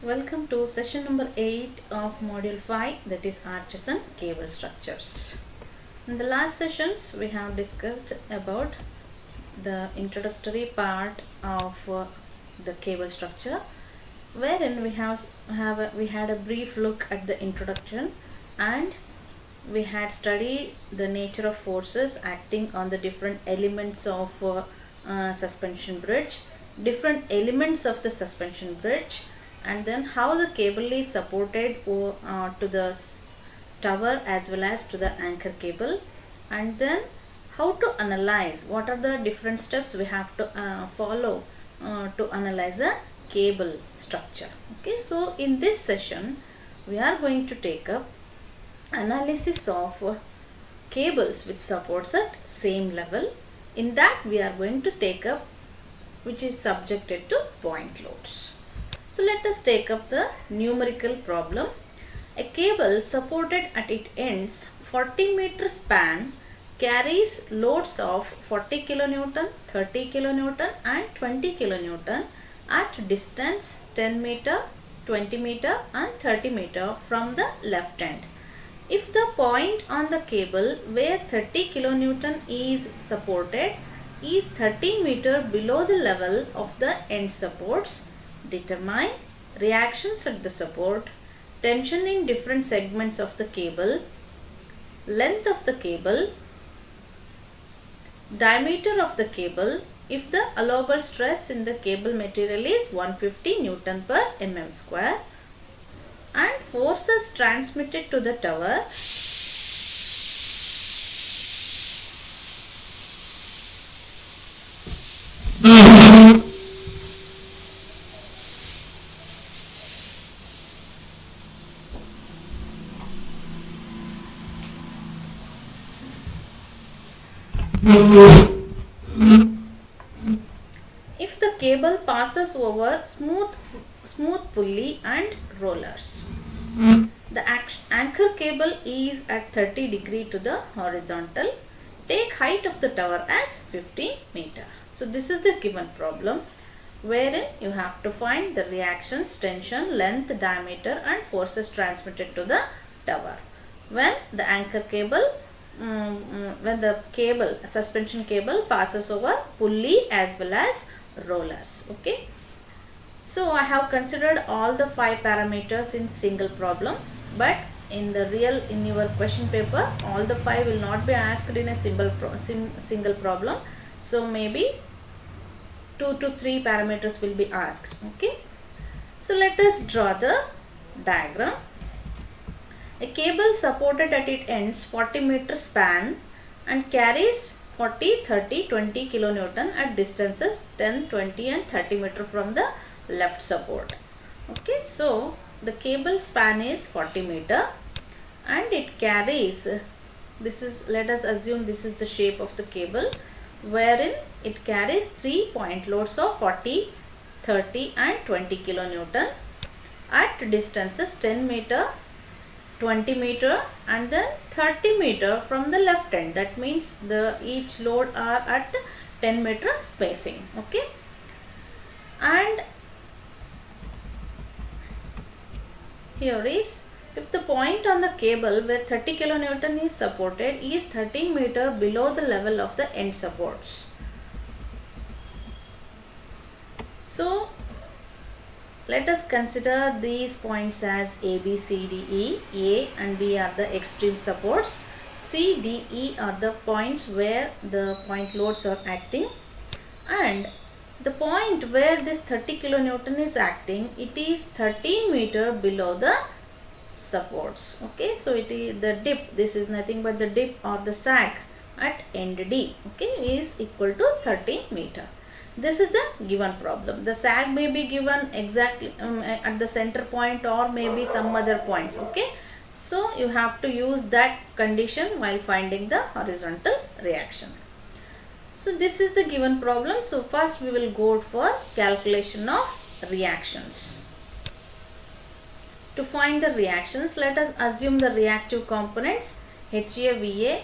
Welcome to session number 8 of module 5, that is arches and cable structures. In the last sessions we have discussed about the introductory part of the cable structure, wherein we had a brief look at the introduction, and we had studied the nature of forces acting on the different elements of suspension bridge, different elements of the suspension bridge, and then how the cable is supported to the tower as well as to the anchor cable, and then how to analyze what are the different steps we have to follow to analyze a cable structure. Okay, so in this session we are going to take up analysis of cables which supports at same level. In that we are going to take up which is subjected to point loads. So let us take up the numerical problem. A cable supported at its ends 40 meter span carries loads of 40 kilonewton, 30 kilonewton and 20 kilonewton at distance 10 meter, 20 meter and 30 meter from the left end. If the point on the cable where 30 kilonewton is supported is 30 meter below the level of the end supports, determine reactions at the support, tension in different segments of the cable, length of the cable, diameter of the cable if the allowable stress in the cable material is 150 Newton per mm square, and forces transmitted to the tower if the cable passes over smooth pulley and rollers. The anchor cable is at 30 degree to the horizontal. Take height of the tower as 15 meter. So this is the given problem, wherein you have to find the reactions, tension, length, diameter and forces transmitted to the tower when the anchor cable when the suspension cable passes over pulley as well as rollers. Okay, so I have considered all the 5 parameters in single problem, but in your question paper all the 5 will not be asked in a single problem. So maybe 2 to 3 parameters will be asked. Okay, so let us draw the diagram. A cable supported at its ends 40 meter span and carries 40, 30, 20 kilonewton at distances 10, 20 and 30 meter from the left support. Okay, so the cable span is 40 meter and it carries, let us assume this is the shape of the cable, wherein it carries 3 point loads of 40, 30 and 20 kilonewton at distances 10 meter, 20 meter and then 30 meter from the left end. That means each load are at 10 meter spacing. Okay, and here is, if the point on the cable where 30 kilonewton is supported is 13 meter below the level of the end supports. So let us consider these points as A, B, C, D, E. A and B are the extreme supports. C, D, E are the points where the point loads are acting, and the point where this 30 kilonewton is acting, it is 13 meter below the supports. Okay, so it is the dip, this is nothing but the dip or the sag at end D, okay, is equal to 13 meter. This is the given problem. The sag may be given exactly at the center point or maybe some other points. Okay, so you have to use that condition while finding the horizontal reaction. So this is the given problem. So first we will go for calculation of reactions. To find the reactions, let us assume the reactive components HA, VA,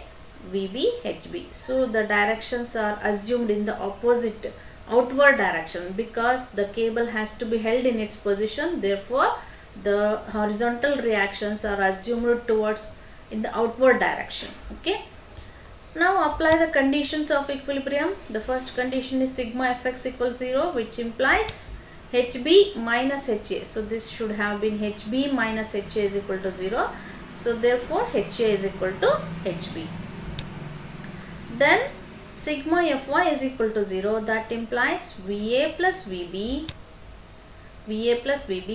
VB, HB. So the directions are assumed in the opposite outward direction, because the cable has to be held in its position. Therefore, the horizontal reactions are assumed towards in the outward direction. Okay. Now apply the conditions of equilibrium. The first condition is sigma Fx equals 0, which implies Hb minus Ha. So this should have been Hb minus Ha is equal to 0. So therefore Ha is equal to Hb. Then sigma Fy is equal to 0. That implies Va plus Vb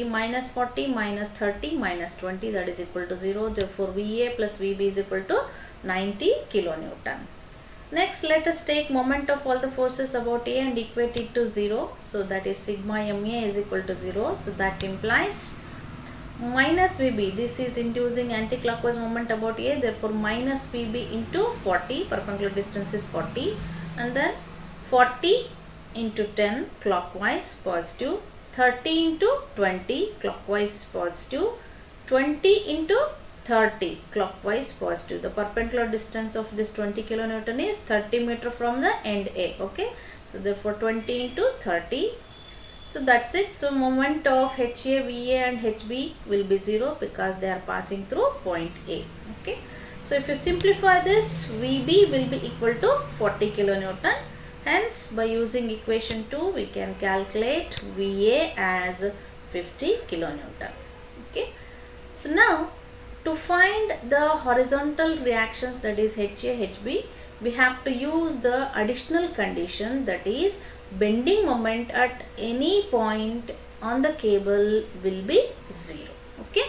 minus 40 minus 30 minus 20, that is equal to 0. Therefore Va plus Vb is equal to 90 kilonewton. Next, let us take moment of all the forces about A and equate it to 0. So that is sigma Ma is equal to 0. So that implies minus Vb, this is inducing anti-clockwise moment about A, therefore minus Vb into 40, perpendicular distance is 40, and then 40 into 10 clockwise positive, 30 into 20 clockwise positive, 20 into 30 clockwise positive. The perpendicular distance of this 20 kilonewton is 30 meter from the end A. Okay, so therefore 20 into 30. So that's it. So moment of HA, VA and HB will be 0 because they are passing through point A. Okay, so if you simplify this, VB will be equal to 40 kilonewton. Hence, by using equation 2, we can calculate VA as 50 kilonewton. Okay, so now to find the horizontal reactions, that is HA, HB, we have to use the additional condition, that is bending moment at any point on the cable will be 0. Okay,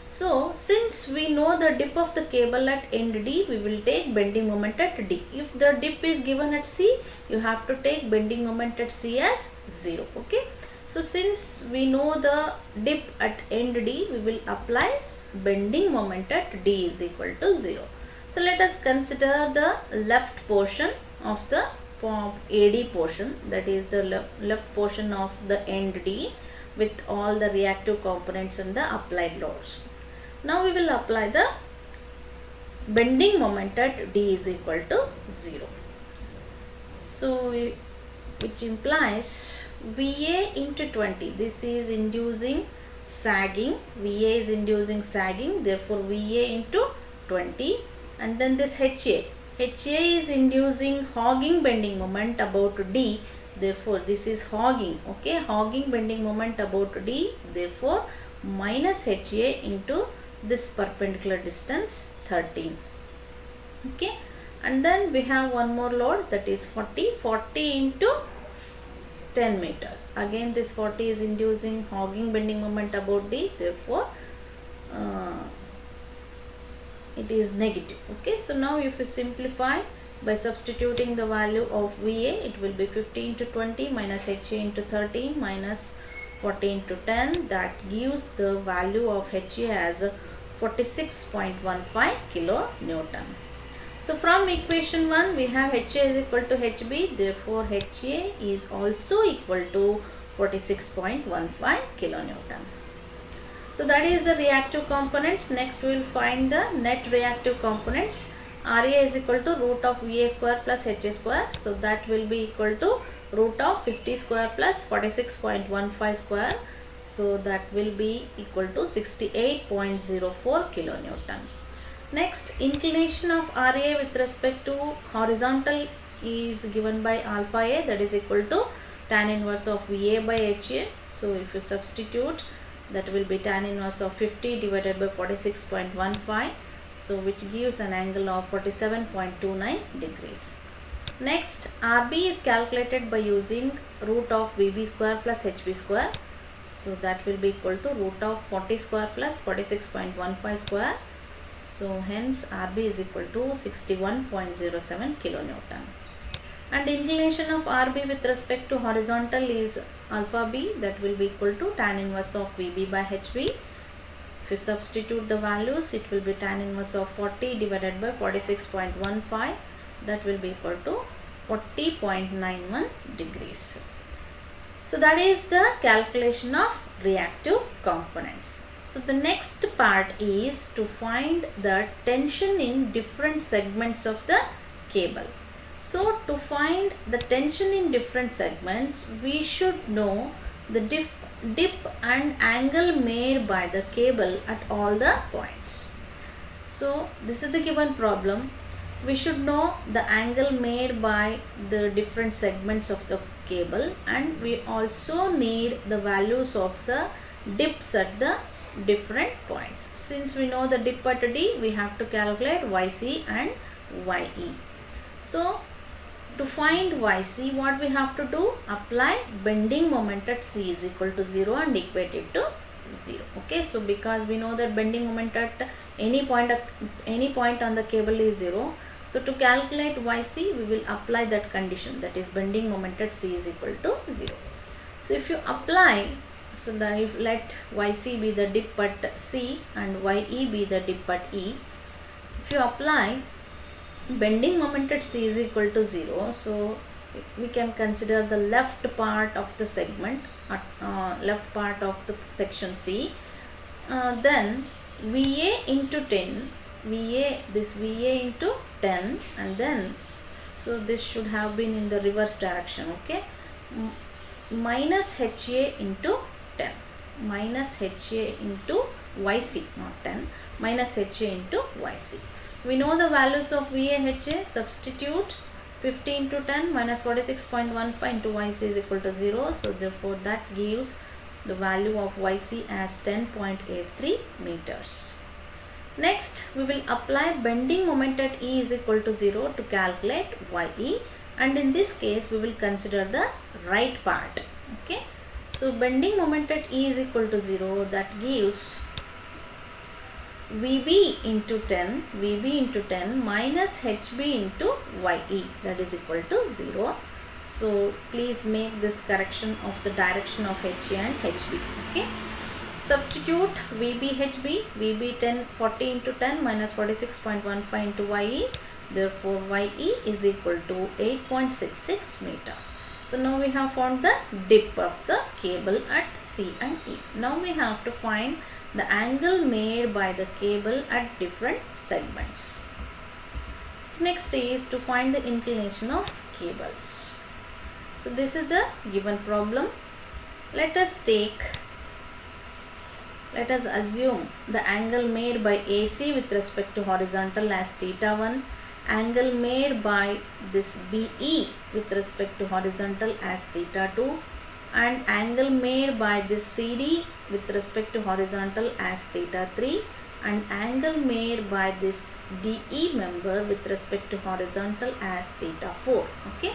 so since we know the dip of the cable at end D, we will take bending moment at D. If the dip is given at C, you have to take bending moment at C as 0. Okay, so since we know the dip at end D, we will apply bending moment at D is equal to 0. So let us consider the left portion of the AD portion, that is the left portion of the end D with all the reactive components and the applied loads. Now we will apply the bending moment at D is equal to 0. So which implies VA into 20, this is inducing sagging, VA is inducing sagging, therefore VA into 20, and then this HA is inducing hogging bending moment about D, therefore this is hogging. Okay, hogging bending moment about D, therefore minus HA into this perpendicular distance 13. Okay, and then we have one more load, that is 40 into 10 meters. Again this 40 is inducing hogging bending moment about D, therefore it is negative. Okay, so now if you simplify by substituting the value of VA, it will be 50 into 20 minus HA into 13 minus 40 into 10, that gives the value of HA as 46.15 kilonewton. So from equation 1 we have HA is equal to HB, therefore HA is also equal to 46.15 kilonewton. So that is the reactive components. Next we will find the net reactive components. RA is equal to root of VA square plus HA square. So that will be equal to root of 50 square plus 46.15 square. So that will be equal to 68.04 kilonewton. Next, inclination of RA with respect to horizontal is given by alpha A, that is equal to tan inverse of VA by HA. So if you substitute, that will be tan inverse of 50 divided by 46.15, so which gives an angle of 47.29 degrees. Next, RB is calculated by using root of VB square plus HB square. So that will be equal to root of 40 square plus 46.15 square. So hence RB is equal to 61.07 kilonewton. And inclination of RB with respect to horizontal is alpha B, that will be equal to tan inverse of VB by HB. If you substitute the values, it will be tan inverse of 40 divided by 46.15, that will be equal to 40.91 degrees. So that is the calculation of reactive components. So the next part is to find the tension in different segments of the cable. So to find the tension in different segments, we should know the dip and angle made by the cable at all the points. So this is the given problem. We should know the angle made by the different segments of the cable, and we also need the values of the dips at the different points. Since we know the dip at D, we have to calculate YC and YE. So to find YC, what we have to do? Apply bending moment at C is equal to 0 and equate it to 0. Okay, so because we know that bending moment at any point on the cable is 0, so to calculate YC, we will apply that condition, that is bending moment at C is equal to 0. So if you apply, so that if let YC be the dip at C and YE be the dip at E, if you apply bending moment at C is equal to 0, so we can consider the left part of the segment, left part of the section C, then VA into 10, this VA into 10, and then so this should have been in the reverse direction, okay, minus HA into 10, minus HA into YC, not 10, minus HA into YC. We know the values of VA, HA, substitute 50 into 10 minus 46.15 into YC is equal to 0. So therefore that gives the value of YC as 10.83 meters. Next we will apply bending moment at E is equal to 0 to calculate YE, and in this case we will consider the right part. Okay, so bending moment at E is equal to 0, that gives VB into 10 minus HB into YE, that is equal to 0. So please make this correction of the direction of HA and HB. Okay, substitute VB, HB, VB 40 into 10 minus 46.15 into YE, therefore YE is equal to 8.66 meter. So now we have found the dip of the cable at C and E. Now we have to find the angle made by the cable at different segments. So next is to find the inclination of cables. So this is the given problem. Let us assume the angle made by AC with respect to horizontal as theta 1, angle made by this BE with respect to horizontal as theta 2, and angle made by this CD with respect to horizontal as theta 3, and angle made by this DE member with respect to horizontal as theta 4. Okay,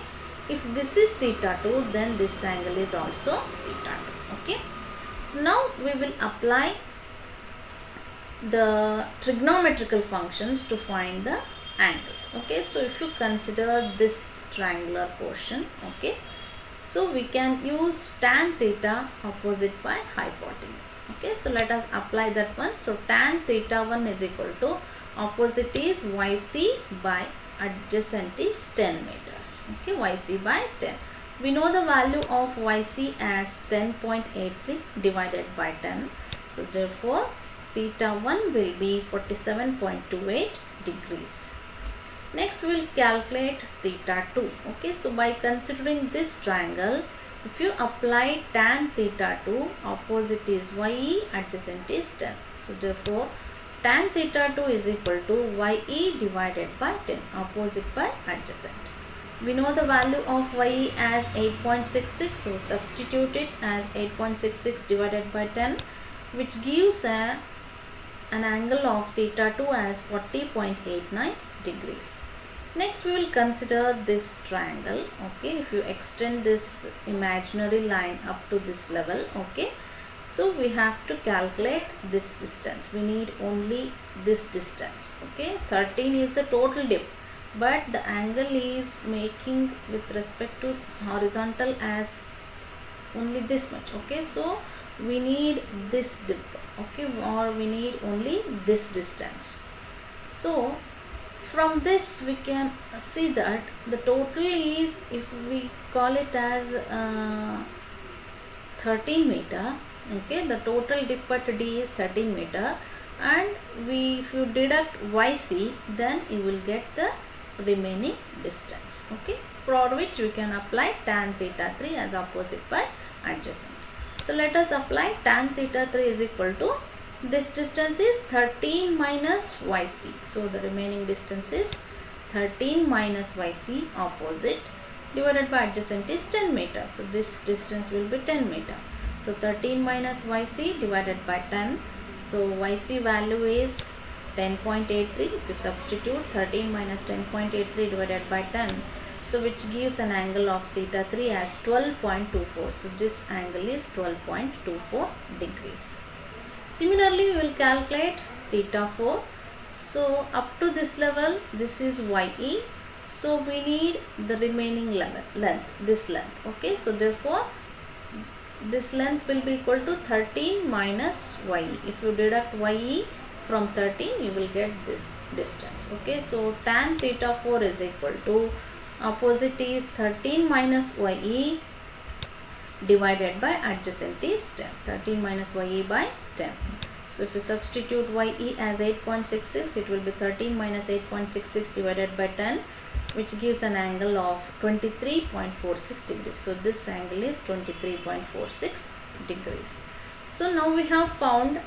if this is theta 2, then this angle is also theta 2. Okay, so now we will apply the trigonometrical functions to find the angles. Okay, so if you consider this triangular portion, okay, so we can use tan theta opposite by hypotenuse. Okay, so let us apply that one. So tan theta 1 is equal to opposite is YC by adjacent is 10 meters. Okay, YC by 10. We know the value of YC as 10.83 divided by 10. So therefore theta 1 will be 47.28 degrees. Next we will calculate theta 2. Okay, so by considering this triangle, if you apply tan theta 2, opposite is YE, adjacent is 10. So therefore tan theta 2 is equal to YE divided by 10, opposite by adjacent. We know the value of YE as 8.66, so substitute it as 8.66 divided by 10, which gives an angle of theta 2 as 40.89 degrees. Next we will consider this triangle. Okay, if you extend this imaginary line up to this level, okay, so we have to calculate this distance. We need only this distance. Okay, 13 is the total dip, but the angle is making with respect to horizontal as only this much. Okay, so we need this dip, okay, or we need only this distance. So from this we can see that the total is, if we call it as 13 meter, okay, the total dip at D is 13 meter, and if you deduct YC, then you will get the remaining distance, okay, for which we can apply tan theta 3 as opposite by adjacent. So let us apply tan theta 3 is equal to, this distance is 13 minus yc. So the remaining distance is 13 minus yc opposite divided by adjacent is 10 meter. So this distance will be 10 meter. So 13 minus yc divided by 10. So yc value is 10.83. If you substitute 13 minus 10.83 divided by 10, so which gives an angle of theta 3 as 12.24. So this angle is 12.24 degrees. Similarly, we will calculate theta 4. So up to this level, this is ye. So we need the remaining length, this length. Okay, so therefore this length will be equal to 13 minus ye. If you deduct ye from 13, you will get this distance. Okay, so tan theta 4 is equal to, opposite is 13 minus ye divided by adjacent is 10. 13 minus ye by 10. So if you substitute ye as 8.66, it will be 13 minus 8.66 divided by 10, which gives an angle of 23.46 degrees. So this angle is 23.46 degrees. So now we have found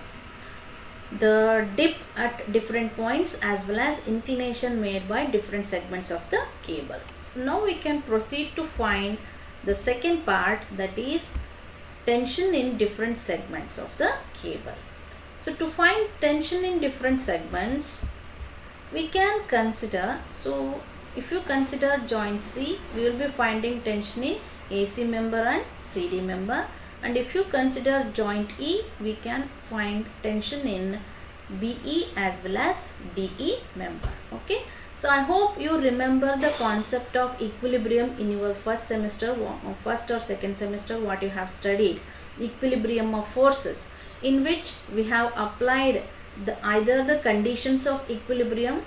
the dip at different points as well as inclination made by different segments of the cable. So now we can proceed to find the second part, that is tension in different segments of the cable. So to find tension in different segments, we can consider, so if you consider joint C, we will be finding tension in AC member and CD member, and if you consider joint E, we can find tension in BE as well as DE member. Okay, so I hope you remember the concept of equilibrium in your first semester, first or second semester, what you have studied, equilibrium of forces, in which we have applied either the conditions of equilibrium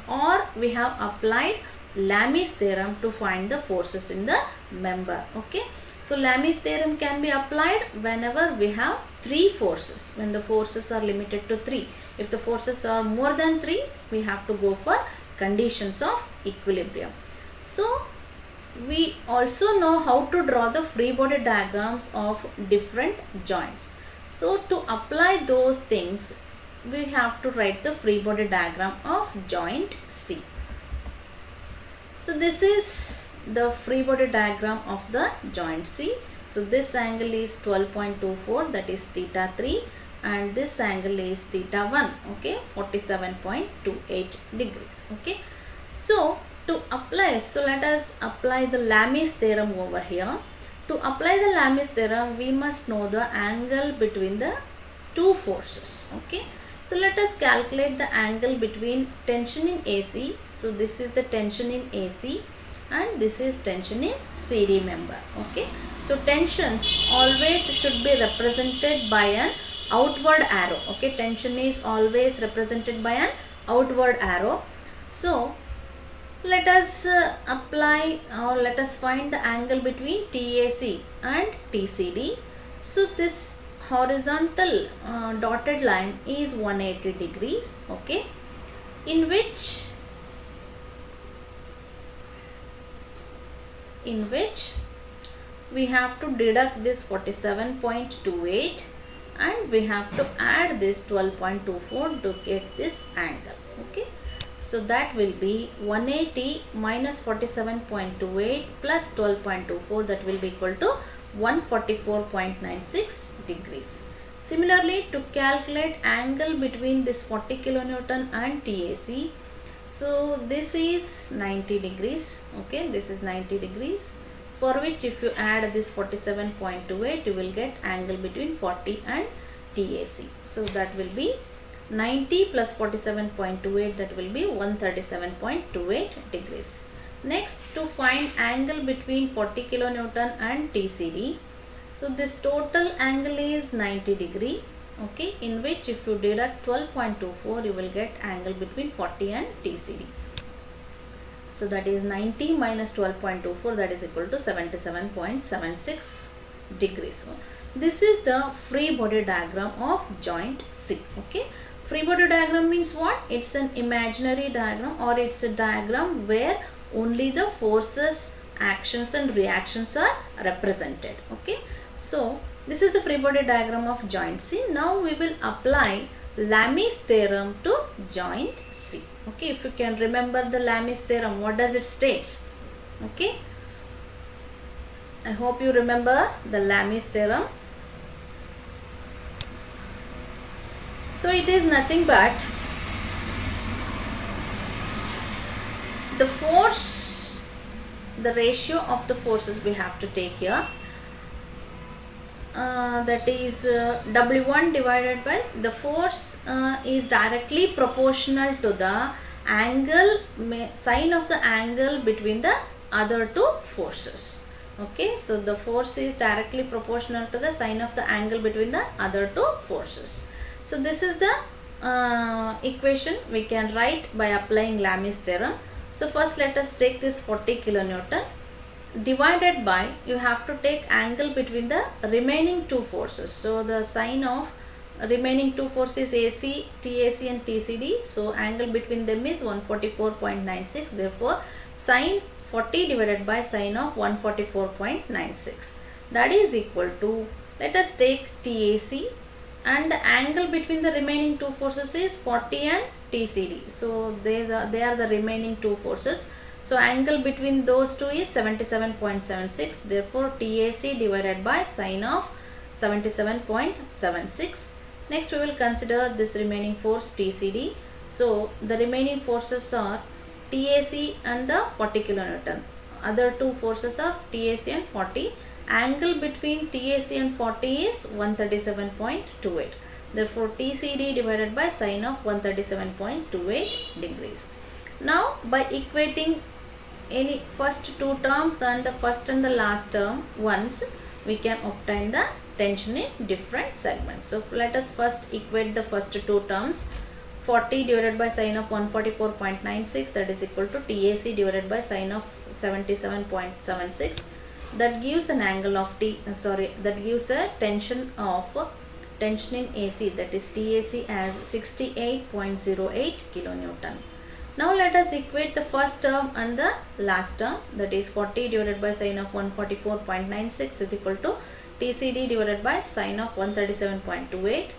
or we have applied Lami's theorem to find the forces in the member. Okay, so Lami's theorem can be applied whenever we have three forces, when the forces are limited to 3. If the forces are more than 3, we have to go for conditions of equilibrium. So we also know how to draw the free body diagrams of different joints. So to apply those things, we have to write the free body diagram of joint C. So this is the free body diagram of the joint C. So this angle is 12.24, that is theta 3, and this angle is theta 1, okay, 47.28 degrees. Okay, so to apply, so let us apply the Lami's theorem over here. To apply the Lami's theorem, we must know the angle between the two forces. Okay, so let us calculate the angle between tension in AC. So this is the tension in AC and this is tension in CD member. Okay, so tensions always should be represented by an outward arrow. Okay, tension is always represented by an outward arrow. So let us apply or let us find the angle between TAC and TCD. So this horizontal dotted line is 180 degrees. Okay, in which we have to deduct this 47.28 and we have to add this 12.24 to get this angle. Okay, so that will be 180 minus 47.28 plus 12.24, that will be equal to 144.96 degrees. Similarly, to calculate angle between this 40 kilonewton and TAC, so this is 90 degrees. Okay, this is 90 degrees, for which if you add this 47.28, you will get angle between 40 and TAC. So that will be 90 plus 47.28, that will be 137.28 degrees. Next, to find angle between 40 kilonewton and TCD, so this total angle is 90 degree. Okay, in which if you deduct 12.24, you will get angle between 40 and TCD. So that is 90 minus 12.24, that is equal to 77.76 degrees. So this is the free body diagram of joint C. Okay, Free body diagram means what? It's an imaginary diagram, or it's a diagram where only the forces, actions and reactions are represented. Okay, so this is the free body diagram of joint C. Now we will apply Lami's theorem to joint C. Okay, if you can remember the Lami's theorem, what does it state? Okay, I hope you remember the Lami's theorem. So it is nothing but the force, the ratio of the forces we have to take here, that is W1 divided by the force is directly proportional to the angle, sine of the angle between the other two forces. Okay, so the force is directly proportional to the sine of the angle between the other two forces. So this is the equation we can write by applying Lami's theorem. So first let us take this 40 kilonewton divided by, you have to take angle between the remaining two forces. So the sine of remaining two forces AC, TAC and TCD. So angle between them is 144.96. Therefore sine 40 divided by sine of 144.96. That is equal to, let us take TAC, and the angle between the remaining two forces is 40 and TCD. So they are the remaining two forces. So angle between those two is 77.76. Therefore TAC divided by sine of 77.76. Next we will consider this remaining force TCD. So the remaining forces are TAC and the 40 kilonewton. Other two forces are TAC and 40. Angle between TAC and 40 is 137.28. Therefore TCD divided by sine of 137.28 degrees. Now by equating any first two terms and the first and the last term once, we can obtain the tension in different segments. So let us first equate the first two terms. 40 divided by sine of 144.96, that is equal to TAC divided by sine of 77.76. that gives an angle of that gives a tension in AC, that is TAC, as 68.08 kilonewton. Now let us equate the first term and the last term, that is 40 divided by sine of 144.96 is equal to TCD divided by sine of 137.28.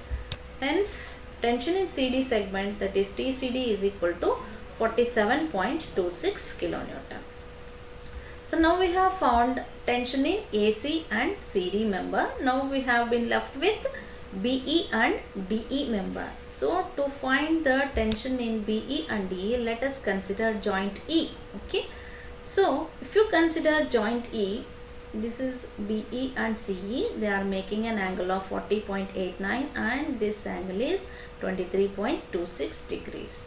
Hence tension in CD segment, that is TCD, is equal to 47.26 kilonewton. So now we have found tension in AC and CD member. Now we have been left with BE and DE member. So to find the tension in BE and DE, let us consider joint E. Okay. So if you consider joint E, this is BE and CE. They are making an angle of 40.89 and this angle is 23.26 degrees.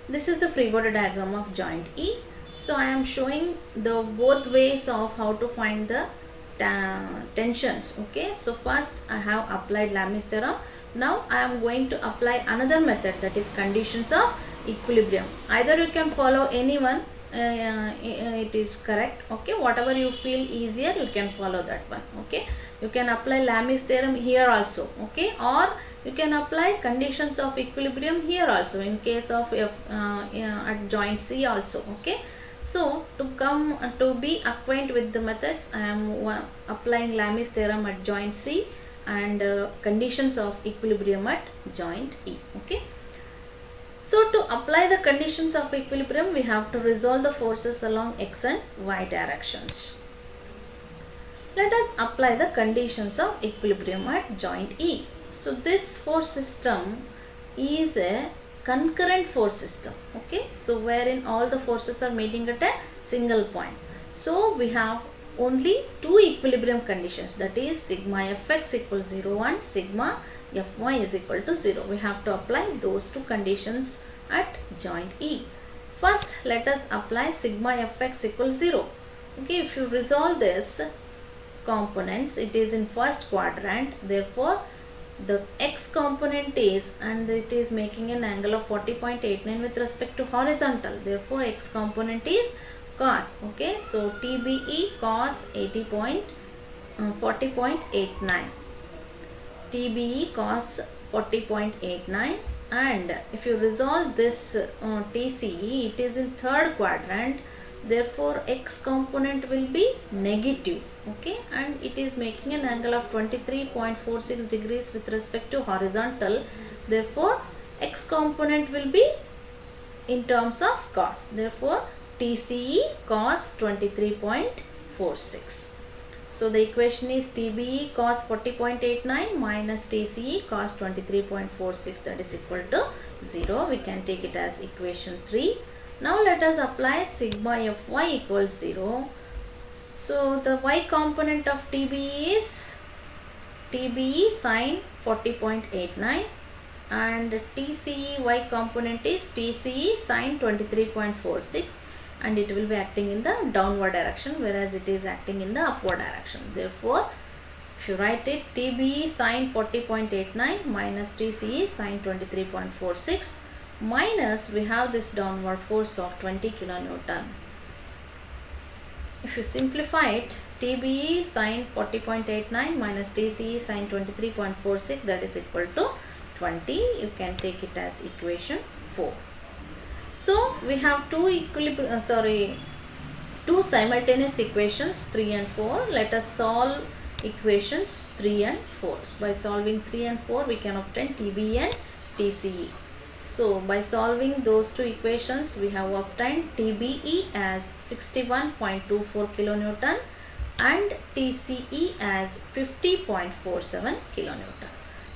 This is the free body diagram of joint E. So I am showing the both ways of how to find the tensions. Okay, so first I have applied Lami's theorem. Now I am going to apply another method, that is conditions of equilibrium. Either you can follow any one, it is correct. Okay, whatever you feel easier, you can follow that one. Okay, you can apply Lami's theorem here also. Okay, or you can apply conditions of equilibrium here also in case of at joint C also. Okay. So to be acquainted with the methods, I am applying Lami's theorem at joint C and conditions of equilibrium at joint E. Okay. So to apply the conditions of equilibrium, we have to resolve the forces along x and y directions. Let us apply the conditions of equilibrium at joint E. So this force system is a concurrent force system. Okay, so wherein all the forces are meeting at a single point. So we have only two equilibrium conditions, that is sigma fx equals 0 and sigma fy is equal to 0. We have to apply those two conditions at joint E. First let us apply sigma fx equals 0. Okay, if you resolve this components, it is in first quadrant, therefore the x component is, and it is making an angle of 40.89 with respect to horizontal, therefore x component is cos. Okay, so TBE cos 40.89, TBE cos 40.89 and if you resolve this TCE, it is in third quadrant, therefore x component will be negative, okay, and it is making an angle of 23.46 degrees with respect to horizontal, therefore x component will be in terms of cos, therefore TCE cos 23.46. So the equation is TBE cos 40.89 minus TCE cos 23.46, that is equal to 0. We can take it as equation 3. Now let us apply sigma Fy equals 0. So the y component of TBE is TBE sin 40.89 and TCE y component is TCE sin 23.46, and it will be acting in the downward direction, whereas it is acting in the upward direction. Therefore, if you write it, TBE sin 40.89 minus TCE sin 23.46 minus, we have this downward force of 20 kilonewton. If you simplify it, TBE sin 40.89 minus TCE sin 23.46, that is equal to 20. You can take it as equation 4. So we have two simultaneous equations 3 and 4. Let us solve equations 3 and 4. So by solving 3 and 4, we can obtain TBE and TCE. So by solving those two equations, we have obtained TBE as 61.24 kilonewton and TCE as 50.47 kilonewton.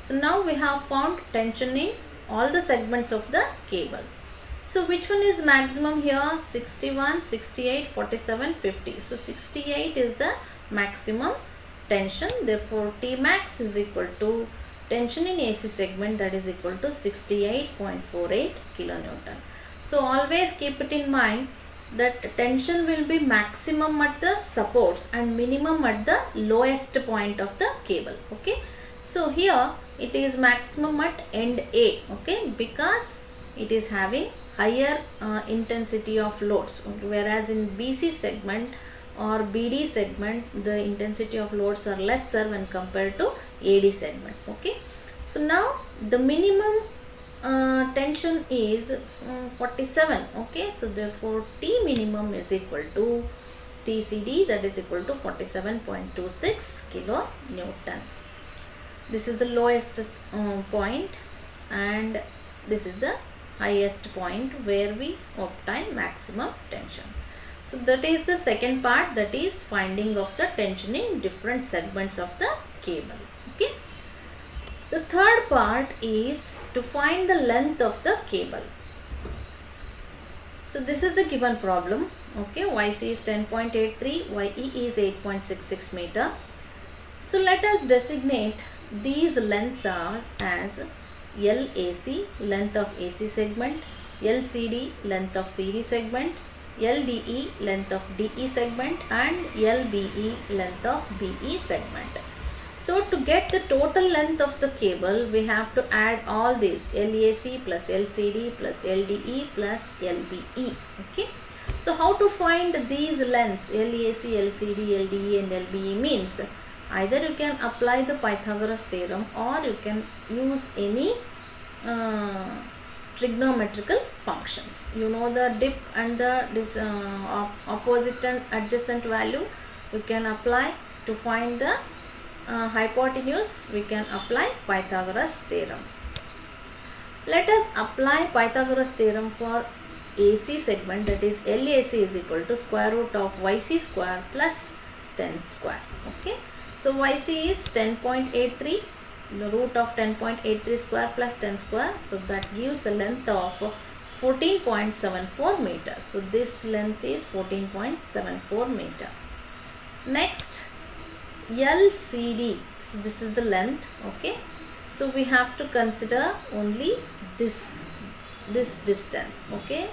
So now we have found tension in all the segments of the cable. So which one is maximum here? 61, 68, 47, 50. So 68 is the maximum tension. Therefore T max is equal to tension in AC segment, that is equal to 68.48 kilonewton. So always keep it in mind that tension will be maximum at the supports and minimum at the lowest point of the cable. Okay. So here it is maximum at end A. Okay, because it is having higher intensity of loads, whereas in BC segment or BD segment the intensity of loads are lesser when compared to AD segment. Okay, so now the minimum tension is 47. Okay, so therefore T minimum is equal to TCD, that is equal to 47.26 kilonewton. This is the lowest point and this is the highest point where we obtain maximum tension. So that is the second part, that is finding of the tension in different segments of the cable. Okay. The third part is to find the length of the cable. So this is the given problem. Okay, YC is 10.83, YE is 8.66 meter. So let us designate these lengths as LAC, length of AC segment, LCD, length of CD segment, LDE, length of DE segment, and LBE, length of BE segment. So to get the total length of the cable, we have to add all these LAC plus LCD plus LDE plus LBE. Okay. So how to find these lengths LAC, LCD, LDE and LBE means either you can apply the Pythagoras theorem or you can use any trigonometrical functions. You know the dip and the opposite and adjacent value you can apply. To find the hypotenuse, we can apply Pythagoras theorem. Let us apply Pythagoras theorem for AC segment, that is LAC is equal to square root of YC square plus 10 square. Okay. So YC is 10.83, the root of 10.83 square plus 10 square. So that gives a length of 14.74 meters. So this length is 14.74 meter. Next, LCD. So this is the length. Okay. So we have to consider only this distance. Okay.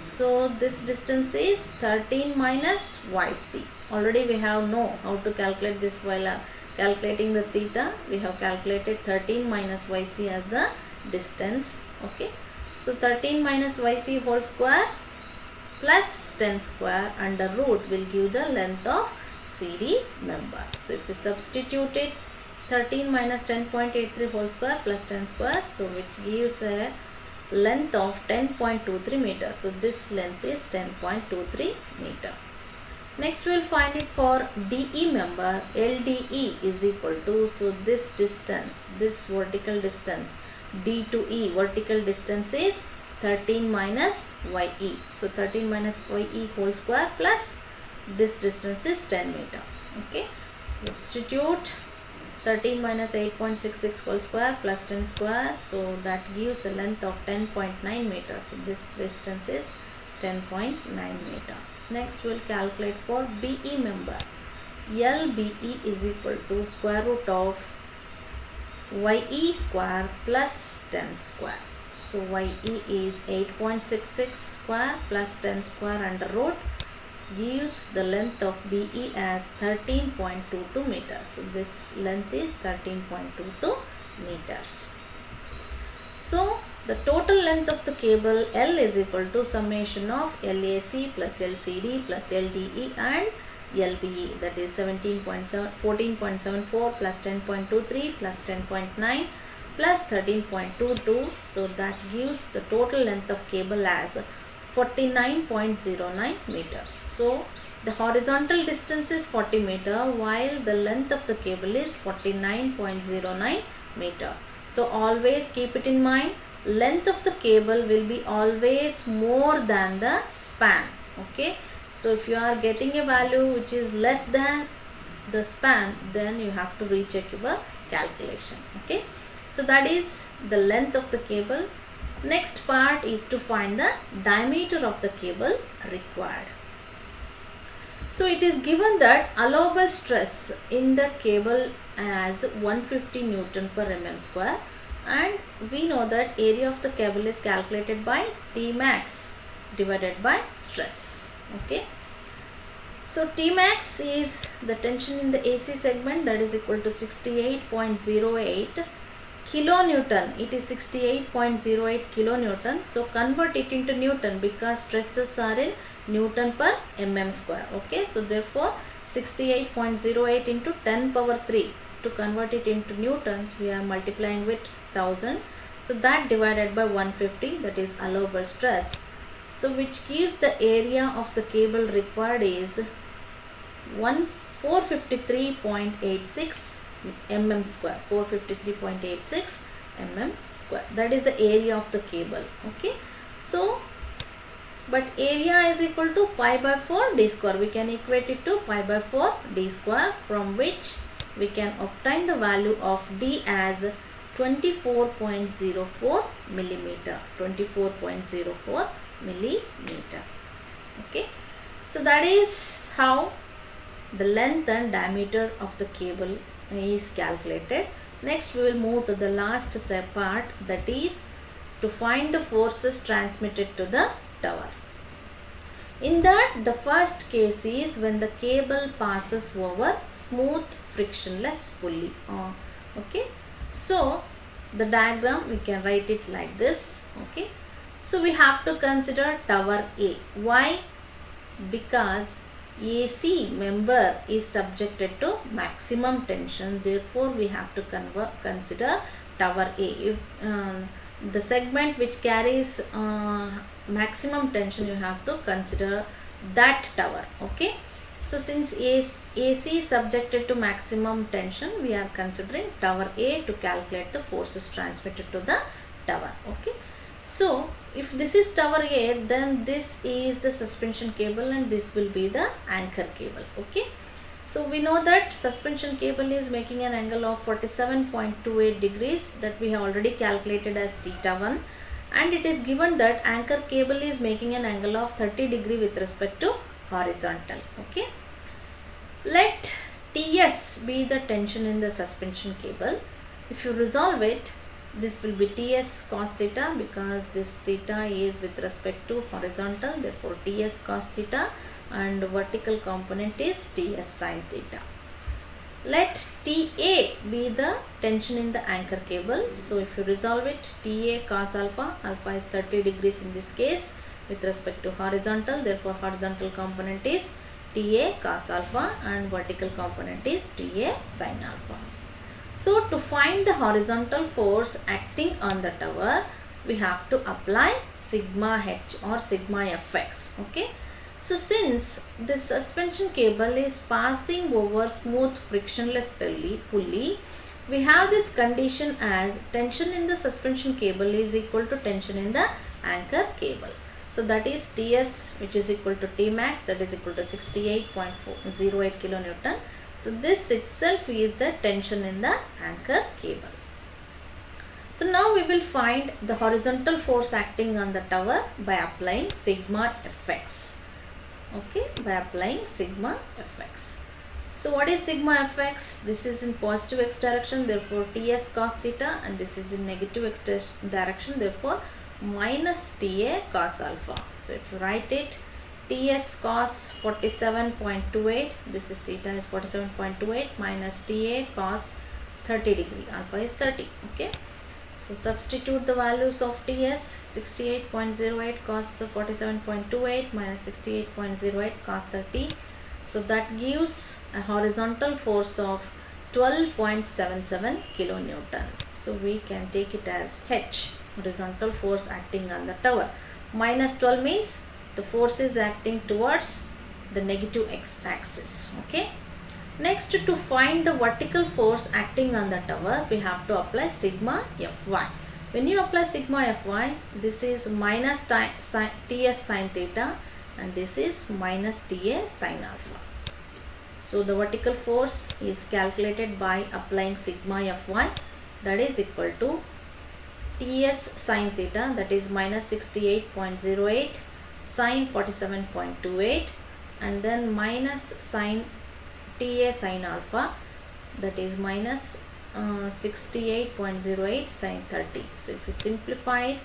So this distance is 13 minus YC. Already we have know how to calculate this while calculating the theta. We have calculated 13 minus YC as the distance. Okay. So 13 minus YC whole square plus 10 square under root will give the length of CD member. So if you substitute it, 13 minus 10.83 whole square plus 10 square, so which gives a length of 10.23 meters. So this length is 10.23 meter. Next we will find it for DE member. LDE is equal to, so this distance, this vertical distance D to E, vertical distance is 13 minus YE. So 13 minus YE whole square plus this distance is 10 meter. Okay, substitute 13 minus 8.66 whole square plus 10 square, so that gives a length of 10.9 meters. So this distance is 10.9 meter. Next we will calculate for BE member. LBE is equal to square root of YE square plus 10 square. So YE is 8.66 square plus 10 square under root gives the length of BE as 13.22 meters. So this length is 13.22 meters. So the total length of the cable L is equal to summation of LAC plus LCD plus LDE and LBE, that is 14.74 plus 10.23 plus 10.9 plus 13.22. So that gives the total length of cable as 49.09 meters. So the horizontal distance is 40 meter while the length of the cable is 49.09 meter. So always keep it in mind, length of the cable will be always more than the span. Okay, so if you are getting a value which is less than the span, then you have to recheck your calculation. Okay, so that is the length of the cable. Next part is to find the diameter of the cable required. So it is given that allowable stress in the cable as 150 Newton per mm square, and we know that area of the cable is calculated by T max divided by stress. Okay, so T max is the tension in the AC segment, that is equal to 68.08 kilonewton. It is 68.08 kilonewton. So convert it into Newton because stresses are in Newton per mm square. Okay, so therefore 68.08 into 10 power 3. To convert it into newtons, we are multiplying with 1000. So that divided by 150, that is allowable stress. So which gives the area of the cable required is 453.86 mm square. 453.86 mm square. That is the area of the cable. Okay, so but area is equal to pi by 4 d square. We can equate it to pi by 4 d square, from which we can obtain the value of d as 24.04 millimeter. 24.04 millimeter. Okay, so that is how the length and diameter of the cable is calculated. Next we will move to the last part, that is to find the forces transmitted to the tower. In that, the first case is when the cable passes over smooth frictionless pulley. Okay, so the diagram we can write it like this. Okay, so we have to consider tower A. Why? Because AC member is subjected to maximum tension, therefore we have to consider tower A. If the segment which carries maximum tension, you have to consider that tower. Okay, so since AC is subjected to maximum tension, we are considering tower A to calculate the forces transmitted to the tower. Okay, so if this is tower A, then this is the suspension cable and this will be the anchor cable. Okay, so we know that suspension cable is making an angle of 47.28 degrees, that we have already calculated as theta 1, and it is given that anchor cable is making an angle of 30 degree with respect to horizontal. Okay, let TS be the tension in the suspension cable. If you resolve it, this will be TS cos theta, because this theta is with respect to horizontal, therefore TS cos theta, and vertical component is TS sin theta. Let TA be the tension in the anchor cable. So if you resolve it, TA cos alpha, alpha is 30 degrees in this case with respect to horizontal, therefore horizontal component is TA cos alpha and vertical component is TA sin alpha. So to find the horizontal force acting on the tower, we have to apply sigma h or sigma fx. Okay. So since this suspension cable is passing over smooth frictionless pulley, we have this condition as tension in the suspension cable is equal to tension in the anchor cable. So that is Ts, which is equal to T max, that is equal to 68.08 kilonewton. So this itself is the tension in the anchor cable. So now we will find the horizontal force acting on the tower by applying sigma fx. Okay, by applying sigma fx. So what is sigma fx? This is in positive x direction, therefore Ts cos theta, and this is in negative x direction, therefore minus Ta cos alpha. So if you write it, Ts cos 47.28, this is theta is 47.28 minus Ta cos 30 degree, alpha is 30. Okay. So substitute the values of Ts, 68.08 cos 47.28 minus 68.08 cos 30. So that gives a horizontal force of 12.77 kilonewton. So we can take it as H, horizontal force acting on the tower. Minus 12 means the force is acting towards the negative x axis. Okay. Next, to find the vertical force acting on the tower, we have to apply sigma Fy. When you apply sigma Fy, this is minus Ts sin theta and this is minus Ta sin alpha. So the vertical force is calculated by applying sigma Fy, that is equal to Ts sin theta, that is minus 68.08 sin 47.28, and then minus sin Ta sin alpha, that is minus 68.08 sin 30. So if you simplify it,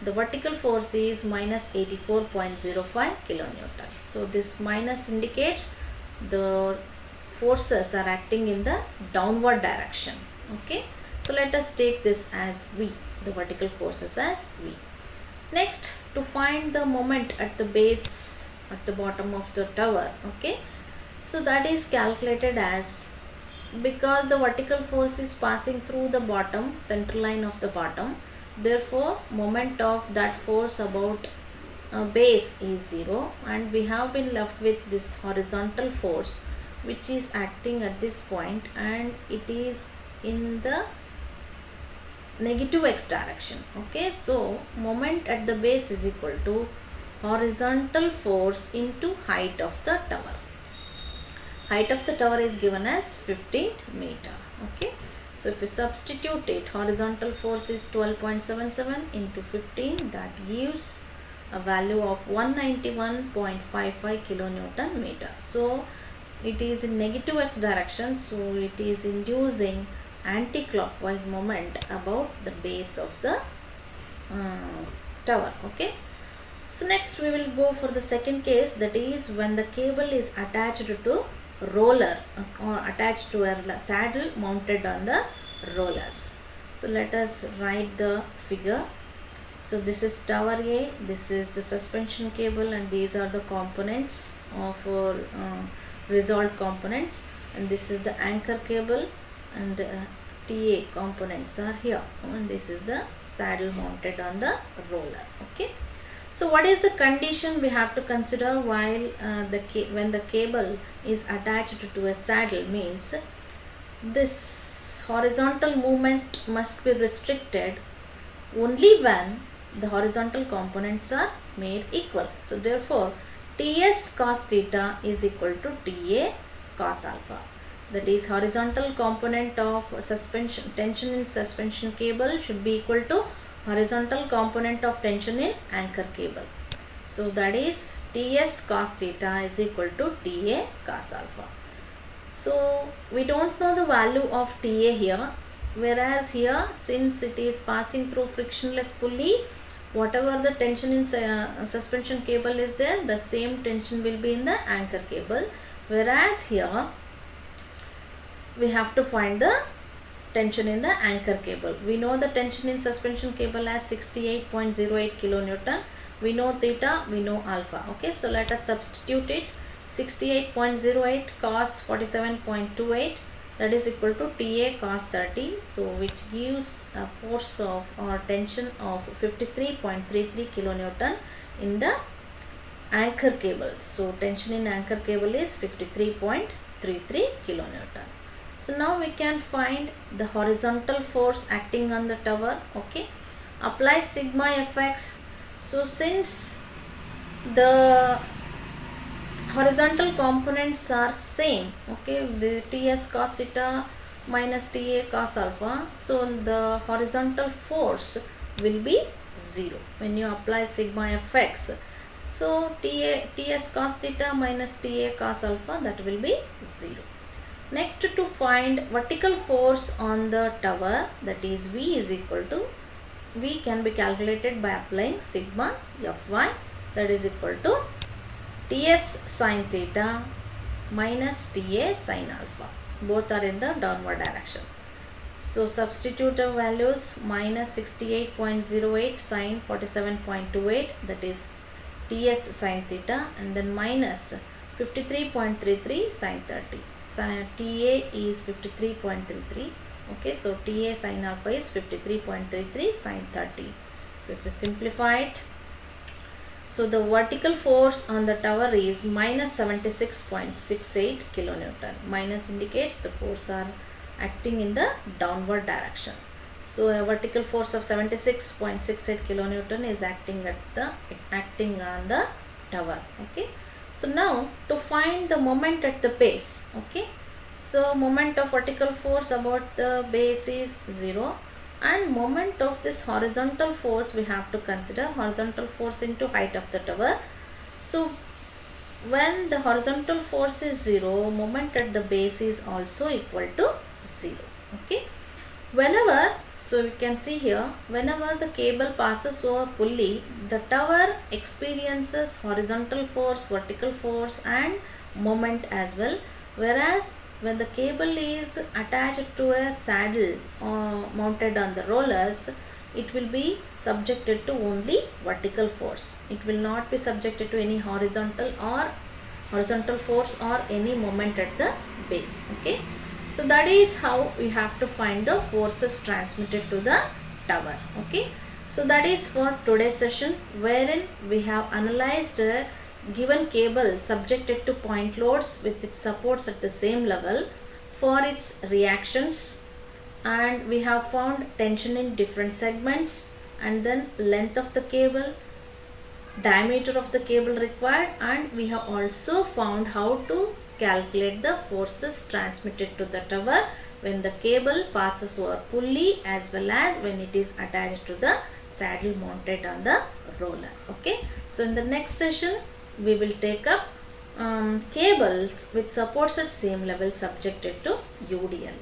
the vertical force is minus 84.05 kilonewton. So this minus indicates the forces are acting in the downward direction. Okay. So let us take this as V, the vertical forces as V. Next, to find the moment at the base, at the bottom of the tower. Okay. So that is calculated as, because the vertical force is passing through the bottom, center line of the bottom, therefore moment of that force about base is 0, and we have been left with this horizontal force which is acting at this point, and it is in the negative x direction. Okay, so moment at the base is equal to horizontal force into height of the tower. Height of the tower is given as 15 meter. Okay, so if you substitute it, horizontal force is 12.77 into 15, that gives a value of 191.55 kilonewton meter. So it is in negative x direction, so it is inducing anti-clockwise moment about the base of the tower. Okay, so next we will go for the second case, that is when the cable is attached to roller or attached to a saddle mounted on the rollers. So let us write the figure. So this is tower A, this is the suspension cable, and these are the components of resolved components, and this is the anchor cable, and TA components are here, and this is the saddle mounted on the roller. Okay, so what is the condition we have to consider while when the cable is attached to a saddle? Means this horizontal movement must be restricted only when the horizontal components are made equal. So therefore Ts cos theta is equal to Ta cos alpha. That is, horizontal component of suspension tension in suspension cable should be equal to horizontal component of tension in anchor cable. So that is Ts cos theta is equal to Ta cos alpha. So we don't know the value of Ta here, whereas here, since it is passing through frictionless pulley, whatever the tension in suspension cable is there, the same tension will be in the anchor cable, whereas here we have to find the tension in the anchor cable. We know the tension in suspension cable as 68.08 kilonewton. We know theta, we know alpha. Okay, so let us substitute it. 68.08 cos 47.28 that is equal to TA cos 30, so which gives a force of or tension of 53.33 kilonewton in the anchor cable. So tension in anchor cable is 53.33 kilonewton. So now we can find the horizontal force acting on the tower. Okay, apply sigma Fx. So since the horizontal components are same, okay, the Ts cos theta minus Ta cos alpha, so the horizontal force will be 0 when you apply sigma Fx. So Ts cos theta minus Ta cos alpha, that will be 0. Next, to find vertical force on the tower, that is V is equal to, V can be calculated by applying sigma Fy, that is equal to Ts sin theta minus Ta sin alpha. Both are in the downward direction. So substitute the values, minus 68.08 sin 47.28, that is Ts sin theta, and then minus 53.33 sin 30. Ta is 53.33. Okay, so Ta sin alpha is 53.33 sin 30. So if you simplify it, so the vertical force on the tower is minus 76.68 kilonewton. Minus indicates the force are acting in the downward direction. So a vertical force of 76.68 kilonewton is acting on the tower. Okay. So now to find the moment at the base. Okay. So moment of vertical force about the base is 0, and moment of this horizontal force we have to consider horizontal force into height of the tower. So when the horizontal force is 0, moment at the base is also equal to 0. Okay. Whenever, so we can see here, whenever the cable passes over pulley, the tower experiences horizontal force, vertical force and moment as well, whereas when the cable is attached to a saddle mounted on the rollers, it will be subjected to only vertical force. It will not be subjected to any horizontal force or any moment at the base. Okay. So that is how we have to find the forces transmitted to the tower. Okay. So that is for today's session, wherein we have analyzed a given cable subjected to point loads with its supports at the same level for its reactions, and we have found tension in different segments, and then length of the cable, diameter of the cable required, and we have also found how to calculate the forces transmitted to the tower when the cable passes over pulley as well as when it is attached to the saddle mounted on the roller. Okay. So in the next session we will take up cables with supports at same level subjected to UDL.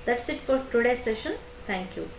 That's it for today's session. Thank you.